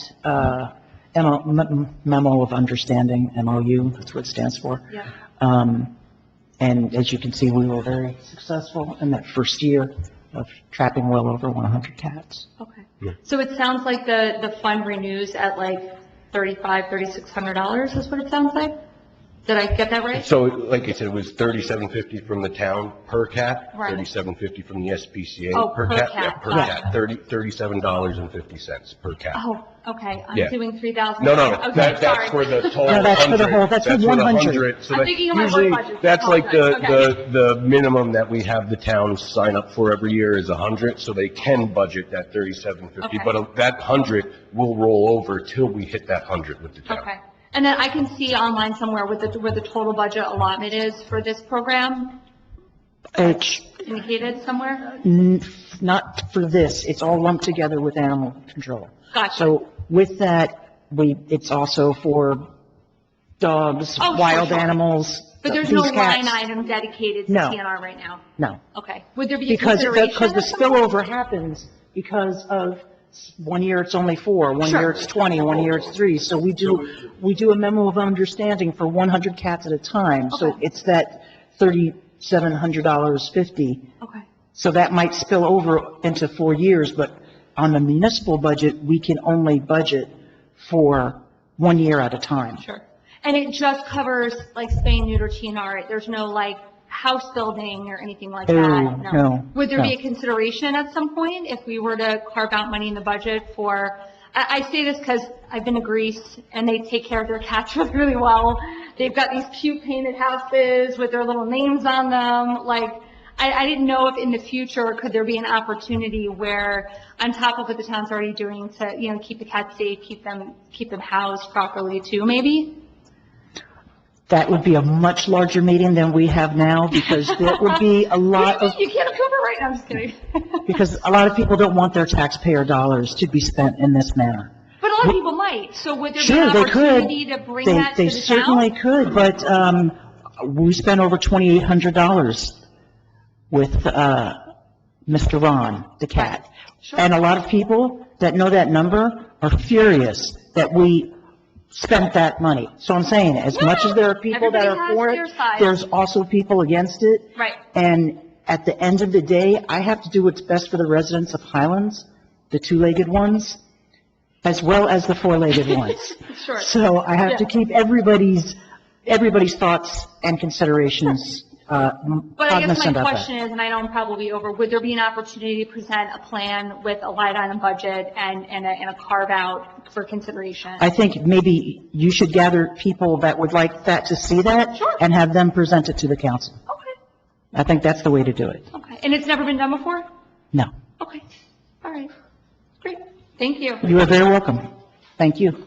memo of understanding, MOU, that's what it stands for. Yeah. And as you can see, we were very successful in that first year of trapping well over 100 cats. Okay. So it sounds like the fund renews at like $3,600 is what it sounds like? Did I get that right? So, like I said, it was $37.50 from the town per cat, Right. $37.50 from the SPCA Oh, per cat. Yeah, per Got cat, $37.50 per cat. Oh, okay. I'm Yeah. doing 3,000. No, Okay, that's sorry. for the total. No, that's for the 100. whole- that's for for the 100. So I'm that thinking of my work usually, budget. that's like Okay. the minimum that we have the towns sign up for every year is 100, so they can budget that $37.50. Okay. But that 100 will roll over till we hit that 100 with the town. Okay. And then I can see online somewhere where the total budget allotment is for this program. It's indicated somewhere? not for this, it's all lumped together with animal control. Gotcha. So with that, it's also for dogs, Oh, sure, wild sure. animals. But there's these no line cats. item dedicated to No. TNR right now? No. Okay. Would there be a Because consideration? the at some point? spillover happens because of 1 year it's only 4, 1 Sure. year it's 20, 1 year it's 3. So we do a memo of understanding for 100 cats at a time. So Okay. it's that $3,700.50. Okay. So that might spill over into 4 years, but on the municipal budget, we can only budget for 1 year at a time. Sure. And it just covers like spay, neuter, TNR? There's no like house building or anything like that? No, Would there be no. a consideration at some point if we were to carve out money in the budget for, I say this because I've been to Greece and they take care of their cats really, really well. They've got these cute painted houses with their little names on them. Like, I didn't know if in the future, could there be an opportunity where on top of what the town's already doing to, you know, keep the cats safe, keep them housed properly too, maybe? That would be a much larger meeting than we have now, because there would be a lot of, You can't approve it right now, I'm just kidding. because a lot of people don't want their taxpayer dollars to be spent in this manner. But a lot of people might, so would there be Sure, an they could. opportunity to bring that to They the certainly town? could, but we spent over $2,800 with Mr. Ron, the cat. Sure. And a lot of people that know that number are furious that we spent that money. So I'm saying, as much as there are people that Everybody are for has it, their side. there's also people against it. Right. And at the end of the day, I have to do what's best for the residents of Highlands, the two-legged ones, as well as the four-legged ones. Sure. So I have to Yeah. keep everybody's thoughts and considerations But I guess cognizant my of question that. is, and I know I'm probably over, would there be an opportunity to present a plan with a line item budget and a carve out for consideration? I think maybe you should gather people that would like that to see that Sure. and have them present it to the council. Okay, I think that's the way to do it. okay. And it's never been done before? No. Okay, all right. Great, thank you. You are very welcome. Thank you.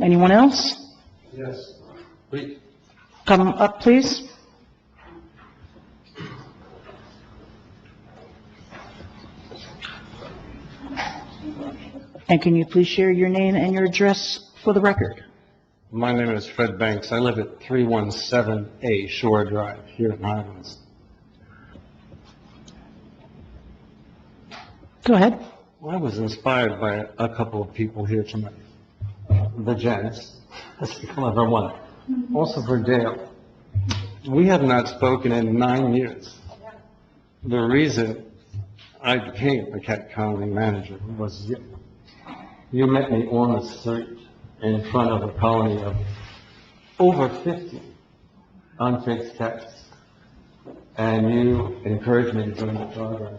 Anyone else? Yes. Please. Come up, please. And can you please share your name and your address for the record? My name is Fred Banks. I live at 317A Shore Drive here in Highlands. Go ahead. I was inspired by a couple of people here tonight. The gents, that's the clever one. Also for Dale. We have not spoken in 9 years. The reason I became a cat colony manager was you. You met me on the street in front of a colony of over 50 unfixed cats. And you encouraged me to join the program.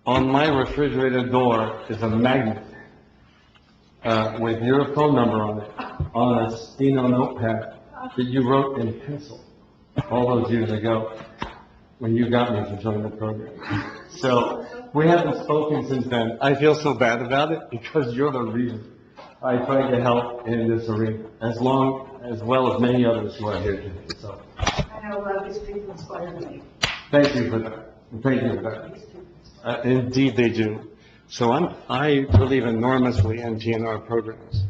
On my refrigerator door is a magnet with your phone number on it, on a Steno notepad that you wrote in pencil all those years ago when you got me to join the program. So we haven't spoken since then. I feel so bad about it because you're the reason I try to help in this arena, as well as many others who are here today. So I know a lot of these people inspire me. thank you for that. Thank you for that. Indeed, they do. So I believe enormously in TNR programs.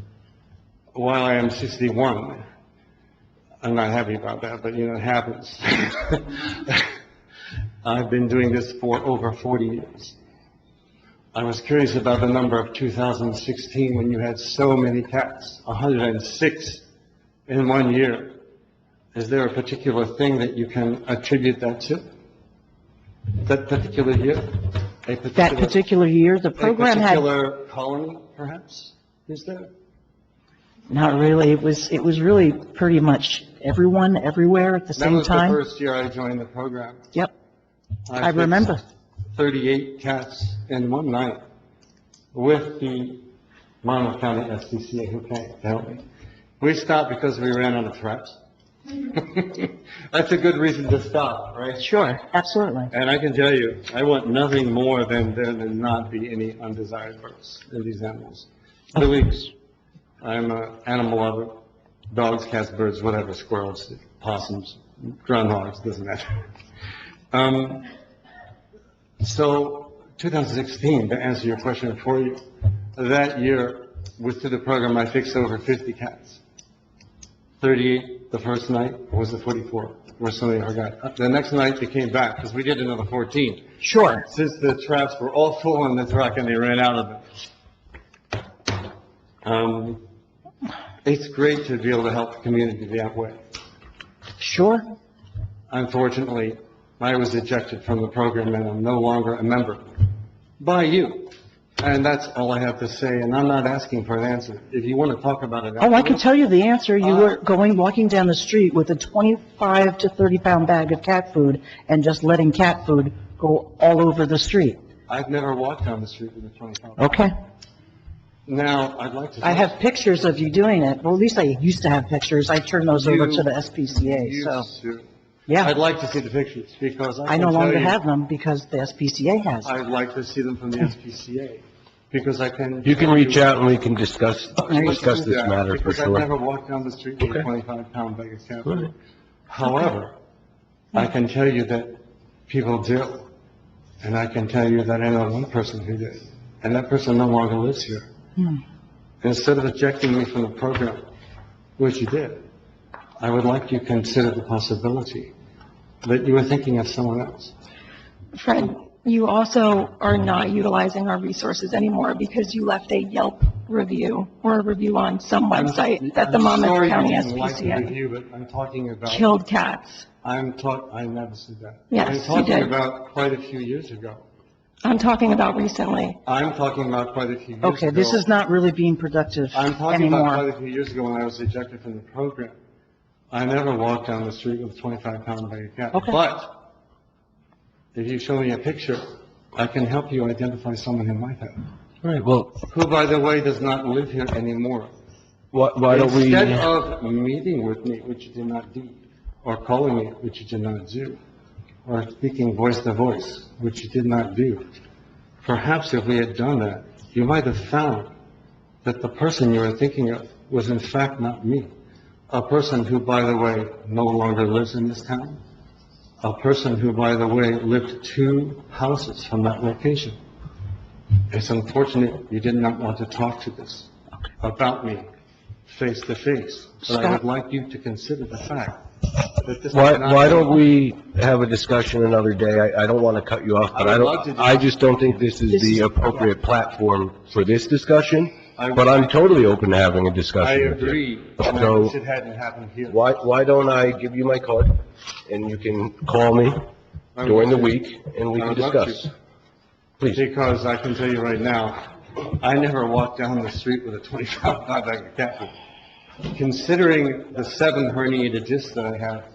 While I am 61, I'm not happy about that, but you know, it happens. I've been doing this for over 40 years. I was curious about the number of 2016 when you had so many cats, 106 in 1 year. Is there a particular thing that you can attribute that to? That particular year? That particular year, the program A had, particular colony, perhaps? Is there? not really, it was really pretty much everyone, everywhere at the That same was the time. first year I joined the program. Yep, I fixed remember. 38 cats in one night with the Monmouth County SPCA who came to help me. We stopped because we ran out of traps. That's a good reason to stop, right? Sure, absolutely. And I can tell you, I want nothing more than there to not be any undesired births in these animals. Louise, I'm an animal lover. dogs, cats, birds, whatever, squirrels, possums, groundhogs, doesn't matter. So 2016, to answer your question for you, that year, through the program, I fixed over 50 cats. 38 the first night was the 44, where somebody forgot. The next night they came back, because we did another 14. Sure. Since the traps were all full on the truck and they ran out of it. It's great to be able to help the community that way. Sure. Unfortunately, I was ejected from the program and I'm no longer a member by you. And that's all I have to say, and I'm not asking for an answer. If you want to talk about it. Oh, I can tell you the answer. You were walking down the street with a 25 to 30-pound bag of cat food and just letting cat food go all over the street. I've never walked down the street with a 25. Okay. Now, I'd like to. I have pictures of you doing it. Well, at least I used to have pictures. I turned those over to the SPCA, so. Yeah. I'd like to see the pictures, because I no longer have them because the SPCA has them. I'd like to see them from the SPCA, because I can. You can reach out and we can discuss this matter for Because I've sure. never walked down the street with a 25-pound bag of cat food. Right. However, I can tell you that people do, and I can tell you that I know one person who did, and that person no longer lives here. Instead of ejecting me from the program, which you did, I would like you to consider the possibility that you were thinking of someone else. Fred, you also are not utilizing our resources anymore because you left a Yelp review or a review on some website that the Monmouth County I'm sorry you didn't like the SPCA review, but I'm talking about. killed cats. I never said that. Yes, I'm you talking did. about quite a few years ago. I'm talking about recently. I'm talking about quite a few years ago. Okay, this is not really being productive I'm talking about anymore. quite a few years ago when I was ejected from the program. I never walked down the street with a 25-pound bag of cat. Okay. But if you show me a picture, I can help you identify someone who might have. All right, well, Who, by the way, does not live here anymore. why don't we? Instead of meeting with me, which you did not do, or calling me, which you did not do, or speaking voice to voice, which you did not do, perhaps if we had done that, you might have found that the person you were thinking of was in fact not me. A person who, by the way, no longer lives in this town. A person who, by the way, lived 2 houses from that location. It's unfortunate you did not want to talk to this about me face to face. But I would like you to consider the fact that this. Why don't we have a discussion another day? I don't want to cut you off, but I just don't think this is the appropriate platform for this discussion. But I'm totally open to having a I discussion with you. agree, and I So- wish it hadn't happened here. Why don't I give you my card, and you can call me during the week, and we I can would love to. discuss. Please. Because I can tell you right now, I never walked down the street with a 25-pound bag of cat food. Considering the 7 herniated discs that I have,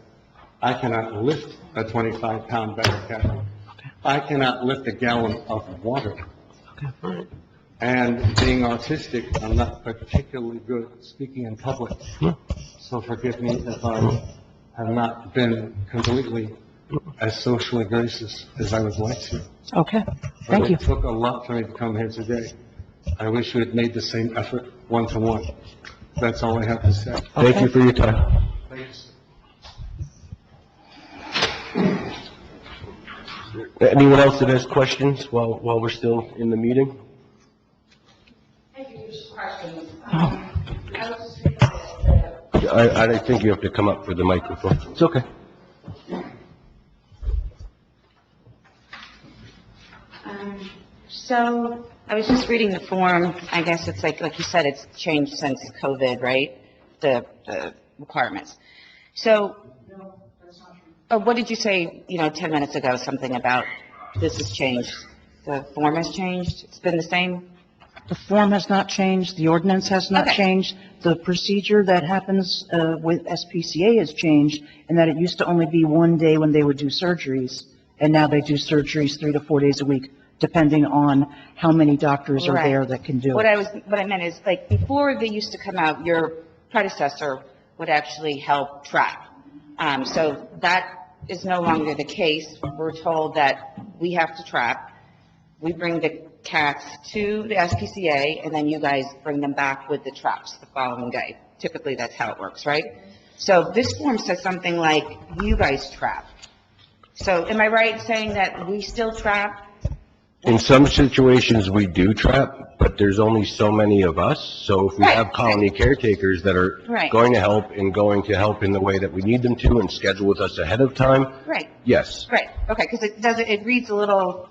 I cannot lift a 25-pound bag of cat food. I cannot lift a gallon of water. And being autistic, I'm not particularly good at speaking in public. So forgive me if I have not been completely as socially gracious as I would like to. Okay, thank you. But it took a lot for me to come here today. I wish you had made the same effort one-to-one. That's all I have to say. Thank you for your time. Thanks. Anyone else that has questions while we're still in the meeting? I think you have to come up for the microphone. It's okay. So I was just reading the form. I guess it's like you said, it's changed since COVID, right? The requirements. So, what did you say, 10 minutes ago, something about this has changed? The form has changed? It's been the same? The form has not changed, the ordinance has not Okay. changed, the procedure that happens with SPCA has changed, in that it used to only be one day when they would do surgeries, and now they do surgeries 3 to 4 days a week, depending on how many doctors are Right. there that can do What it. I meant is, like, before they used to come out, your predecessor would actually help track. So that is no longer the case. We're told that we have to track. We bring the cats to the SPCA, and then you guys bring them back with the traps the following day typically that's how it works, right? So this form says something like, you guys trap. So am I right saying that we still trap? In some situations, we do trap, but there's only so many of us. So if we Right. have colony caretakers that are Right. going to help and going to help in the way that we need them to and schedule with us ahead of time, Right, yes. right, okay, because it reads a little,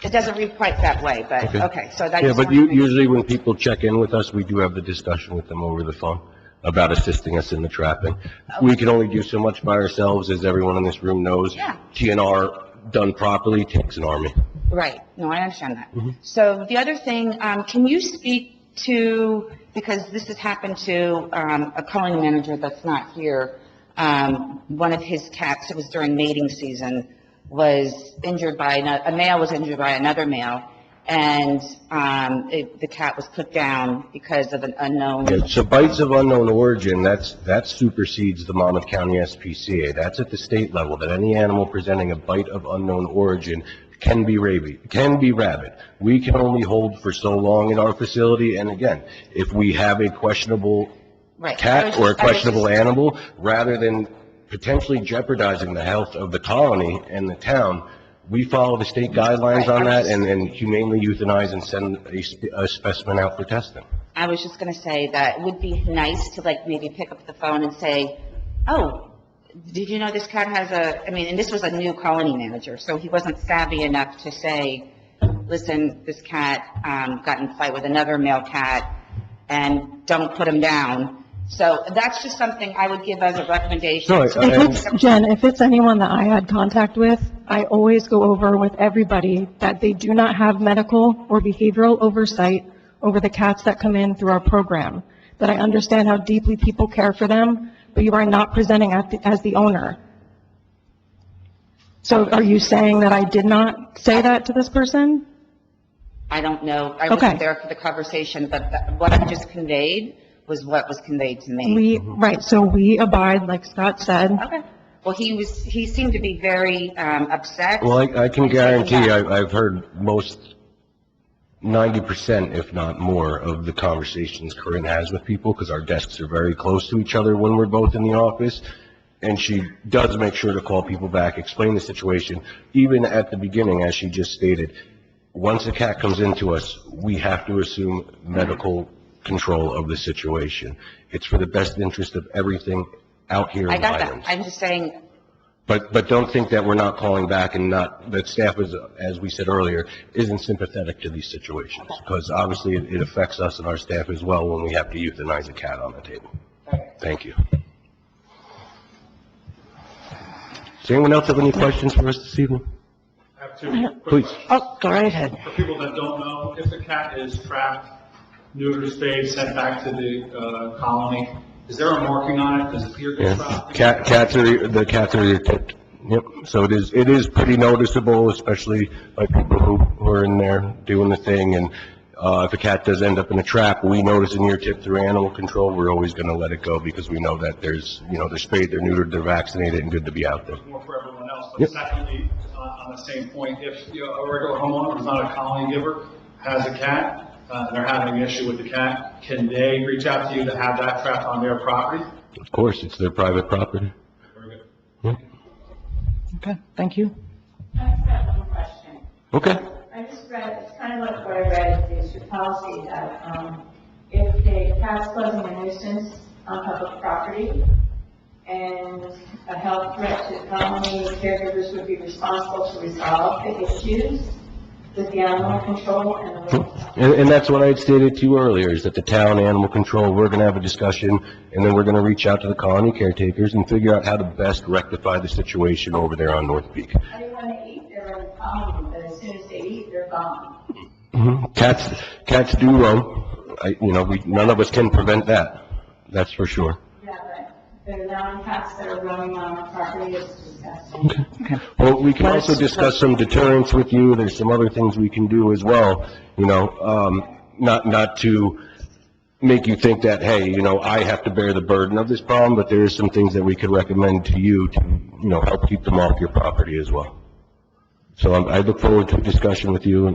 it doesn't read quite that way, but, okay, so that. Yeah, but usually when people check in with us, we do have the discussion with them over the phone about assisting us in the trapping. We can only do so much by ourselves, as everyone in this room knows. Yeah. TNR done properly takes an army. Right, no, I understand that. So the other thing, can you speak to, because this has happened to a colony manager that's not here, one of his cats, it was during mating season, was injured by, a male was injured by another male, and the cat was put down because of an unknown. Yeah, so bites of unknown origin, that supersedes the Monmouth County SPCA. That's at the state level, that any animal presenting a bite of unknown origin can be rabid. We can only hold for so long in our facility, and again, if we have a questionable Right. cat or a questionable animal, rather than potentially jeopardizing the health of the colony and the town, we follow the state guidelines on that and humanely euthanize and send a specimen out for testing. I was just going to say that it would be nice to like maybe pick up the phone and say, oh, did you know this cat has and this was a new colony manager, so he wasn't savvy enough to say, listen, this cat got in a fight with another male cat and don't put him down. So that's just something I would give as a recommendation. No, Jen, if it's anyone that I had contact with, I always go over with everybody that they do not have medical or behavioral oversight over the cats that come in through our program. That I understand how deeply people care for them, but you are not presenting as the owner. So are you saying that I did not say that to this person? I don't know. I Okay. wasn't there for the conversation, but what I just conveyed was what was conveyed to me. Right, so we abide, like Scott said. Okay. Well, he seemed to be very upset. Well, I can guarantee, I've heard most 90%, if not more, of the conversations Corinne has with people, because our desks are very close to each other when we're both in the office, and she does make sure to call people back, explain the situation, even at the beginning, as she just stated. Once a cat comes into us, we have to assume medical control of the situation. It's for the best interest of everything out here I in got that. Highlands. I'm just saying, But don't think that we're not calling back and that staff is, as we said earlier, isn't sympathetic to these situations. Because obviously it affects us and our staff as well when we have to euthanize a cat on the table. Thank you. Does anyone else have any questions for us this evening? I have two quick Please. questions. Oh, go right ahead. For people that don't know, if the cat is trapped, neutered, spayed, sent back to the colony, is there a marking on it? Does it appear to be Yeah, trapped? cats are either tipped. Yep, so it is pretty noticeable, especially by people who are in there doing the thing. And if a cat does end up in a trap, we notice an ear tip through animal control, we're always going to let it go because we know that they're spayed, they're neutered, they're vaccinated, and good to be out there. More for everyone else. Yep. But secondly, on the same point, if a regular homeowner who's not a colony giver has a cat, they're having an issue with the cat, can they reach out to you to have that trapped on their property? Of course, it's their private property. Very good. Yep. Okay, thank you. I just have one question. Okay. I just read, it's kind of like what I read, is your policy that, if a cat's causing a nuisance on public property and a health threat to the colony, caregivers would be responsible to resolve the issues with the animal control and the. And that's what I had stated to you earlier, is that the town animal control, we're going to have a discussion, and then we're going to reach out to the colony caretakers and figure out how to best rectify the situation over there on North Peak. I didn't want to eat, they're in the colony, but as soon as they eat, they're gone. Cats do roam. None of us can prevent that. That's for sure. Yeah, but they're allowing cats that are roaming on our property, it's disgusting. Well, we can also discuss some deterrents with you. There's some other things we can do as well, not to make you think that, hey, I have to bear the burden of this problem, but there is some things that we could recommend to you to, help keep them off your property as well. So I look forward to a discussion with you,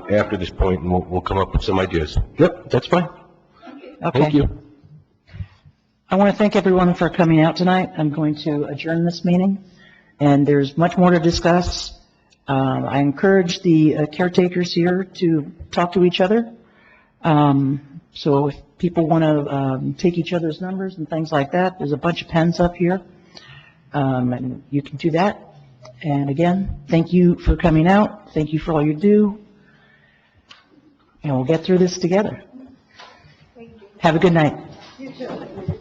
after this point, and we'll come up with some ideas. Yep, that's fine. Thank Okay. you. I want to thank everyone for coming out tonight. I'm going to adjourn this meeting, and there's much more to discuss. I encourage the caretakers here to talk to each other. So if people want to take each other's numbers and things like that, there's a bunch of pens up here, and you can do that. And again, thank you for coming out. Thank you for all you do. And we'll get through this together. Have a good night. You too.